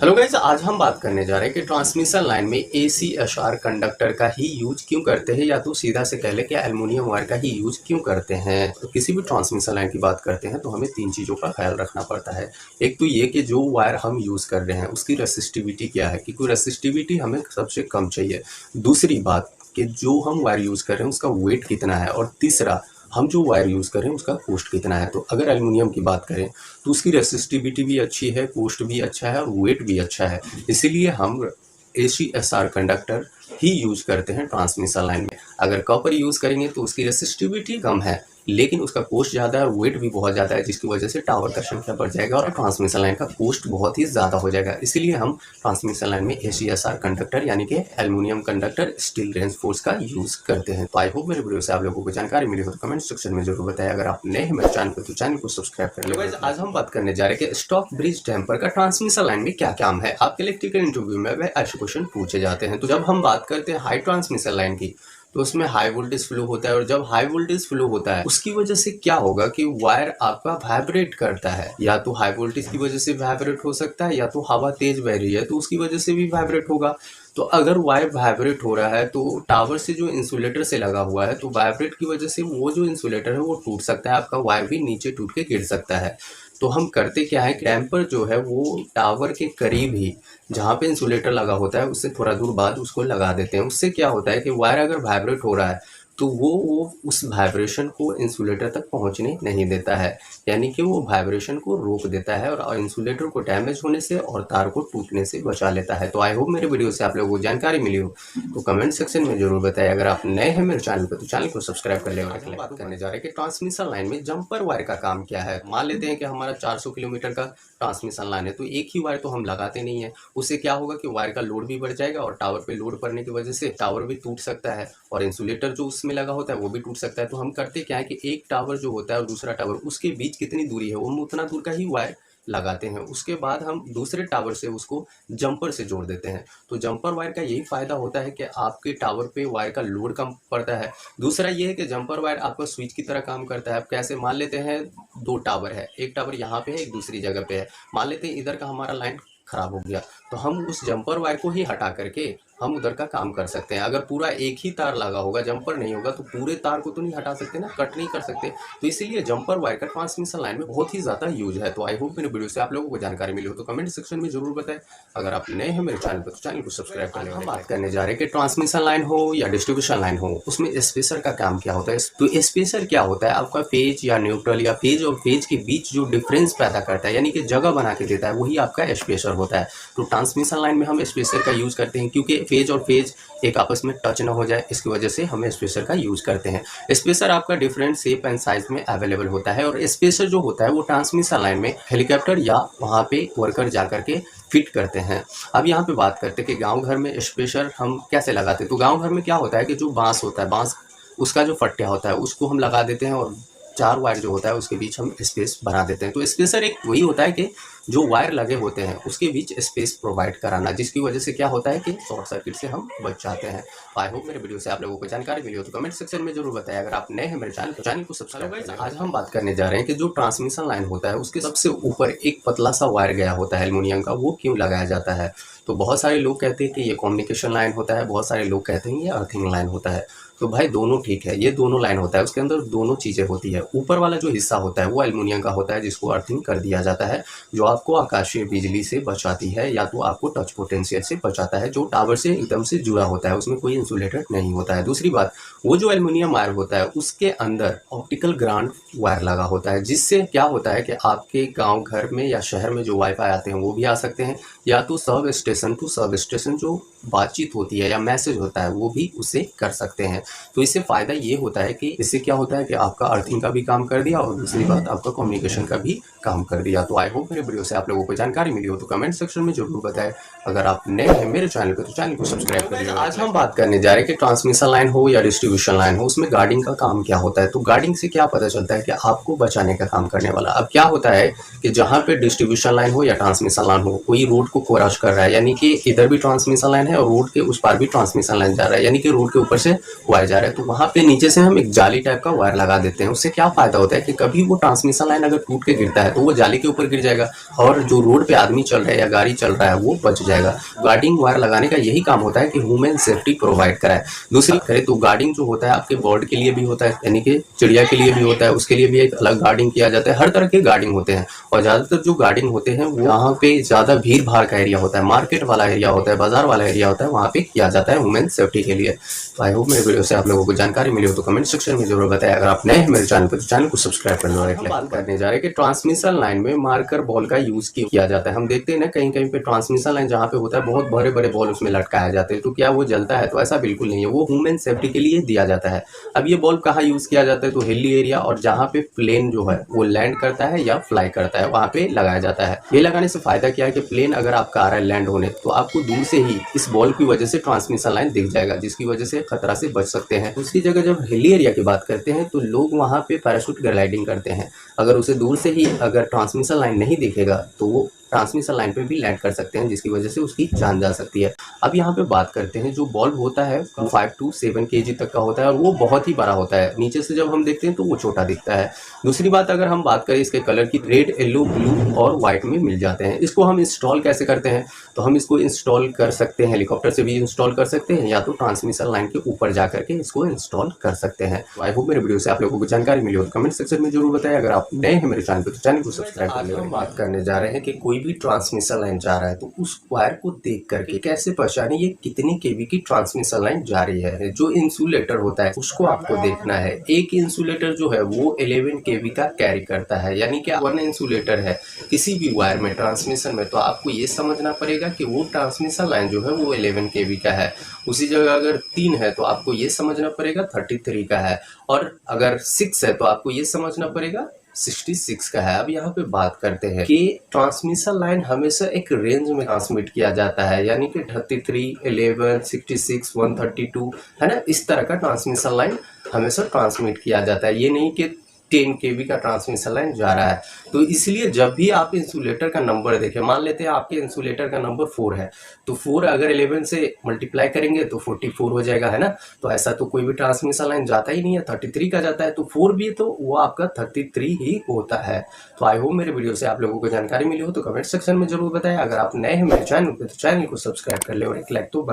Hello guys, आज हम बात करने जा रहे हैं कि ट्रांसमिशन लाइन में ACSR कंडक्टर का ही यूज क्यों करते हैं, या तो सीधा से कह लें कि एल्युमिनियम वायर का ही यूज क्यों करते हैं। तो किसी भी ट्रांसमिशन लाइन की बात करते हैं तो हमें तीन चीज़ों का ख्याल रखना पड़ता है। एक तो ये कि जो वायर हम यूज़ कर रहे हैं उसकी रेसिस्टिविटी क्या है, क्योंकि रेसिस्टिविटी हमें सबसे कम चाहिए। दूसरी बात कि जो हम वायर यूज़ कर रहे हैं उसका वेट कितना है, और तीसरा हम जो वायर यूज़ करें उसका कॉस्ट कितना है। तो अगर एल्युमिनियम की बात करें तो उसकी रेसिस्टिविटी भी अच्छी है, कॉस्ट भी अच्छा है और वेट भी अच्छा है। इसीलिए हम ACSR कंडक्टर ही यूज करते हैं ट्रांसमिशन लाइन में। अगर कॉपर यूज़ करेंगे तो उसकी रेसिस्टिविटी कम है लेकिन उसका कॉस्ट ज़्यादा है और वेट भी बहुत ज़्यादा है, जिसकी वजह से टावर का संख्या बढ़ जाएगा और ट्रांसमिशन लाइन का कॉस्ट बहुत ही ज़्यादा हो जाएगा। इसीलिए हम ट्रांसमिशन लाइन में ACSR कंडक्टर यानी कि एल्युमिनियम कंडक्टर स्टील रेनफोर्स का यूज़ करते हैं। तो आई होप मेरे वीडियो से आप लोगों को जानकारी मिली हो तो कमेंट सेक्शन में जरूर बताएं। अगर आप नए हैं मेरे चैनल पर तो चैनल को सब्सक्राइब कर लें। आज हम बात करने जा रहे हैं कि स्टॉक ब्रिज टेम्पर का ट्रांसमिशन लाइन में क्या काम है। आपके इलेक्ट्रिकल इंटरव्यू में ऐसे क्वेश्चन पूछे जाते हैं। तो जब हम बात करते हैं हाई ट्रांसमिशन लाइन की तो उसमें हाई वोल्टेज फ्लो होता है, और जब हाई वोल्टेज फ्लो होता है उसकी वजह से क्या होगा कि वायर आपका वाइब्रेट करता है। या तो हाई वोल्टेज की वजह से वाइब्रेट हो सकता है, या तो हवा तेज बह रही है तो उसकी वजह से भी वाइब्रेट होगा। तो अगर वायर वाइब्रेट हो रहा है तो टावर से जो इंसुलेटर से लगा हुआ है तो वाइब्रेट की वजह से वो जो इंसुलेटर है वो टूट सकता है, आपका वायर भी नीचे टूट के गिर सकता है। तो हम करते क्या है, डैम्पर जो है वो टावर के करीब ही जहाँ पे इंसुलेटर लगा होता है उससे थोड़ा दूर बाद उसको लगा देते हैं। उससे क्या होता है कि वायर अगर वाइब्रेट हो रहा है तो वो उस वाइब्रेशन को इंसुलेटर तक पहुंचने नहीं देता है, यानी कि वो वाइब्रेशन को रोक देता है और इंसुलेटर को डैमेज होने से और तार को टूटने से बचा लेता है। तो आई होप मेरे वीडियो से आप लोगों को जानकारी मिली हो तो कमेंट सेक्शन में जरूर बताएं। अगर आप नए हैं मेरे चैनल पर तो चैनल को सब्सक्राइब कर ले। बात करने जा रहे हैं कि ट्रांसमिशन लाइन में जंपर वायर का काम क्या है। मान लेते हैं कि हमारा 400 किलोमीटर का ट्रांसमिशन लाइन है तो एक ही वायर तो हम लगाते नहीं है। उससे क्या होगा कि वायर का लोड भी बढ़ जाएगा और टावर पे लोड पड़ने की वजह से टावर भी टूट सकता है और इंसुलेटर जो उसमें लगा होता है वो भी टूट सकता है। तो हम करते क्या है कि एक टावर जो होता है और दूसरा टावर उसके बीच कितनी दूरी है वो उतना दूर का ही वायर लगाते हैं। उसके बाद हम दूसरे टावर से उसको जंपर से जोड़ देते हैं। तो जंपर वायर का यही फायदा होता है कि आपके टावर पे वायर का लोड कम पड़ता है। दूसरा ये है कि जंपर वायर आपका स्विच की तरह काम करता है। आप कैसे, मान लेते हैं दो टावर है, एक टावर यहाँ पे है एक दूसरी जगह पे है। मान लेते हैं इधर का हमारा लाइन खराब हो गया तो हम उस जंपर वायर को ही हटा करके हम उधर का काम कर सकते हैं। अगर पूरा एक ही तार लगा होगा, जंपर नहीं होगा, तो पूरे तार को तो नहीं हटा सकते ना, कट नहीं कर सकते। तो इसीलिए जंपर वायर का ट्रांसमिशन लाइन में बहुत ही ज़्यादा यूज है। तो आई होप मेरे वीडियो से आप लोगों को जानकारी मिली हो तो कमेंट सेक्शन में जरूर बताएं। अगर आप नए हैं मेरे चैनल पर तो चैनल को सब्सक्राइब कर लें। हम बात करने जा रहे हैं कि ट्रांसमिशन लाइन हो या डिस्ट्रीब्यूशन लाइन हो उसमें स्पेसर का काम क्या होता है। तो स्पेसर क्या होता है, आपका फेज या न्यूट्रल या फेज और फेज के बीच जो डिफरेंस पैदा करता है यानी कि जगह बना के देता है वही आपका स्पेसर होता है। तो ट्रांसमिशन लाइन में हम स्पेसर का यूज करते हैं क्योंकि फेज और फेज एक आपस में टच ना हो जाए, इसकी वजह से हम स्पेसर का यूज करते हैं। स्पेसर आपका डिफरेंट शेप एंड साइज में अवेलेबल होता है, और स्पेसर जो होता है वो ट्रांसमिशन लाइन में हेलीकॉप्टर या वहाँ पे वर्कर जा करके फिट करते हैं। अब यहाँ पे बात करते हैं कि गांव घर में स्पेसर हम कैसे लगाते हैं। तो गांव घर में क्या होता है कि जो बांस होता है, बांस उसका जो फट्टिया होता है उसको हम लगा देते हैं और चार वायर जो होता है उसके बीच हम स्पेस बना देते हैं। तो स्पेसर एक वही होता है कि जो वायर लगे होते हैं उसके बीच स्पेस प्रोवाइड कराना, जिसकी वजह से क्या होता है कि शॉर्ट सर्किट से हम बच जाते हैं। आई होप मेरे वीडियो से आप लोगों को जानकारी मिली हो तो कमेंट सेक्शन में जरूर बताएं। अगर आप नए हैं मेरे चैनल तो चैनल को सब्सक्राइब करें। आज हम बात करने जा रहे हैं कि जो ट्रांसमिशन लाइन होता है उसके सबसे ऊपर एक पतला सा वायर गया होता है एल्युमिनियम का, वो क्यों लगाया जाता है। तो बहुत सारे लोग कहते हैं कि ये कम्युनिकेशन लाइन होता है, बहुत सारे लोग कहते हैं ये अर्थिंग लाइन होता है। तो भाई दोनों ठीक है, ये दोनों लाइन होता है, उसके अंदर दोनों चीज़ें होती है। ऊपर वाला जो हिस्सा होता है वो एल्युमिनियम का होता है जिसको अर्थिंग कर दिया जाता है, जो आपको आकाशीय बिजली से बचाती है या तो आपको टच पोटेंशियल से बचाता है, जो टावर से एकदम से जुड़ा होता है, उसमें कोई इंसुलेटर नहीं होता है। दूसरी बात, वो जो एल्युमिनियम वायर होता है उसके अंदर ऑप्टिकल ग्राउंड वायर लगा होता है, जिससे क्या होता है कि आपके गाँव घर में या शहर में जो वाईफाई आते हैं वो भी आ सकते हैं, या तो sub station to sub station जो बातचीत होती है या मैसेज होता है वो भी उससे कर सकते हैं। तो इससे फ़ायदा ये होता है कि इससे क्या होता है कि आपका अर्थिंग का भी काम कर दिया और दूसरी बात आपका कम्युनिकेशन का भी काम कर दिया। तो आई होप मेरे वीडियो से आप लोगों को जानकारी मिली हो तो कमेंट सेक्शन में जरूर बताएं। अगर आप नए हैं मेरे चैनल पे तो चैनल को सब्सक्राइब करिए। आज हम बात करने जा रहे हैं कि ट्रांसमिशन लाइन हो या डिस्ट्रीब्यूशन लाइन हो उसमें गार्डिंग का काम क्या होता है। तो गार्डिंग से क्या पता चलता है कि आपको बचाने का काम करने वाला। अब क्या होता है कि जहाँ पे डिस्ट्रीब्यूशन लाइन हो या ट्रांसमिशन लाइन हो, कोई रोड को क्रॉस कर रहा है, यानी कि इधर भी ट्रांसमिशन लाइन है और रोड के उस पार भी ट्रांसमिशन लाइन जा रहा है, यानी कि रोड के ऊपर से वायर जा रहा है, तो वहाँ पे नीचे से हम एक जाली टाइप का वायर लगा देते हैं। उससे क्या फायदा होता है कि कभी वो ट्रांसमिशन लाइन अगर टूट के गिरता है तो वो जाली के ऊपर गिर जाएगा और जो रोड पे आदमी चल रहा है या गाड़ी चल रहा है वो बच जाएगा। गार्डिंग वायर लगाने का यही काम होता है कि ह्यूमन सेफ्टी प्रोवाइड कराए। दूसरी करें तो गार्डिंग जो होता है आपके बर्ड के लिए भी होता है, यानी कि चिड़िया के लिए भी होता है, उसके लिए भी एक अलग गार्डिंग किया जाता है। हर तरह के गार्डिंग होते हैं और ज्यादातर जो गार्डिंग होते हैं वो यहाँ पे ज्यादा भीड़ भाड़ का एरिया होता है, मार्केट वाला एरिया होता है, बाजार वाला एरिया होता है, वहाँ पे किया जाता है वुमेन सेफ्टी के लिए। तो आई होप मेरे वीडियो से आप लोगों को जानकारी मिली हो तो कमेंट सेक्शन में जरूर बताएं। अगर आप नए हैं मेरे चैनल पर तो चैनल को सब्सक्राइब कर लो। बात करने जा रहे हैं कि ट्रांसमिशन लाइन में मार्कर बॉल का यूज किया जाता है। हम देखते हैं ना कहीं कहीं पे ट्रांसमिशन लाइन जहाँ पे होता है बहुत बड़े बड़े बॉल उसमें लटकाए जाते हैं, तो क्या वो जलता है? तो ऐसा बिल्कुल नहीं है, वो ह्यूमन सेफ्टी के लिए दिया जाता है। अब ये बॉल कहाँ यूज किया जाता है? तो हिली एरिया और जहाँ पे प्लेन जो है वो लैंड करता है या फ्लाई करता है वहाँ पे लगाया जाता है। ये लगाने से फायदा क्या है कि प्लेन अगर आपका आ रहा है लैंड होने तो आपको दूर से ही इस बॉल की वजह से ट्रांसमिशन लाइन दिख जाएगा, जिसकी वजह से खतरा से बच सकते हैं। उसकी जगह जब हिली एरिया की बात करते हैं तो लोग वहाँ पे पैराशूट ग्लाइडिंग करते हैं। अगर उसे दूर से ही अगर ट्रांसमिशन लाइन नहीं दिखेगा तो वो ट्रांसमिशन लाइन पे भी लैंड कर सकते हैं, जिसकी वजह से उसकी जान जा सकती है। अब यहाँ पे बात करते हैं, जो बॉल होता है 5 to 7 kg तक का होता है और वो बहुत ही बड़ा होता है। नीचे से जब हम देखते हैं तो वो छोटा दिखता है। दूसरी बात अगर हम बात करें इसके कलर की, रेड, येलो, ब्लू और व्हाइट में मिल जाते हैं। इसको हम इंस्टॉल कैसे करते हैं? तो हम इसको इंस्टॉल कर सकते हैं, हेलीकॉप्टर से भी इंस्टॉल कर सकते हैं या तो ट्रांसमिशन लाइन के ऊपर जा करके इसको इंस्टॉल कर सकते हैं। तो आई होप मेरे वीडियो से आप लोगों को जानकारी मिली हो तो कमेंट सेक्शन में जरूर बताएं। अगर आप नए हैं मेरे चैनल पर तो चैनल को सब्सक्राइब कर लें। बात करने जा रहे हैं कि कोई भी ट्रांसमिशन लाइन जा रहा है तो उस वायर को देख करके कैसे पहचाने ये कितनी केवी की ट्रांसमिशन लाइन जा रही है। जो इंसुलेटर होता है उसको आपको देखना है। एक इंसुलेटर जो है वो 11 केवी का कैरी करता है, यानी कि 1 इंसुलेटर है किसी भी वायर में ट्रांसमिशन में, तो आपको ये समझना पड़ेगा कि वो ट्रांसमिशन लाइन जो है वो 11 केवी का है। उसी जगह अगर 3 है तो आपको ये समझना पड़ेगा 33 का है, और अगर 6 है तो आपको ये समझना पड़ेगा 66 का है। अब यहाँ पे बात करते हैं कि ट्रांसमिशन लाइन हमेशा एक रेंज में ट्रांसमिट किया जाता है, यानी कि 33, 11, 66, 132 है ना, इस तरह का ट्रांसमिशन लाइन हमेशा ट्रांसमिट किया जाता है। ये नहीं कि 10 केवी का ट्रांसमिशन लाइन जा रहा है। तो इसलिए जब भी आप इंसुलेटर का नंबर देखें, मान लेते हैं आपके इंसुलेटर का नंबर 4 है तो 4 अगर 11 से मल्टीप्लाई करेंगे तो 44 हो जाएगा, है ना। तो ऐसा तो कोई भी ट्रांसमिशन लाइन जाता ही नहीं है, 33 का जाता है, तो 4 भी तो वो आपका 33 ही होता है। तो आई होप मेरे वीडियो से आप लोगों को जानकारी मिली हो तो कमेंट सेक्शन में जरूर बताएं। अगर आप नए हैं मेरे चैनल पे तो चैनल को सब्सक्राइब कर ले और एक लाइक तो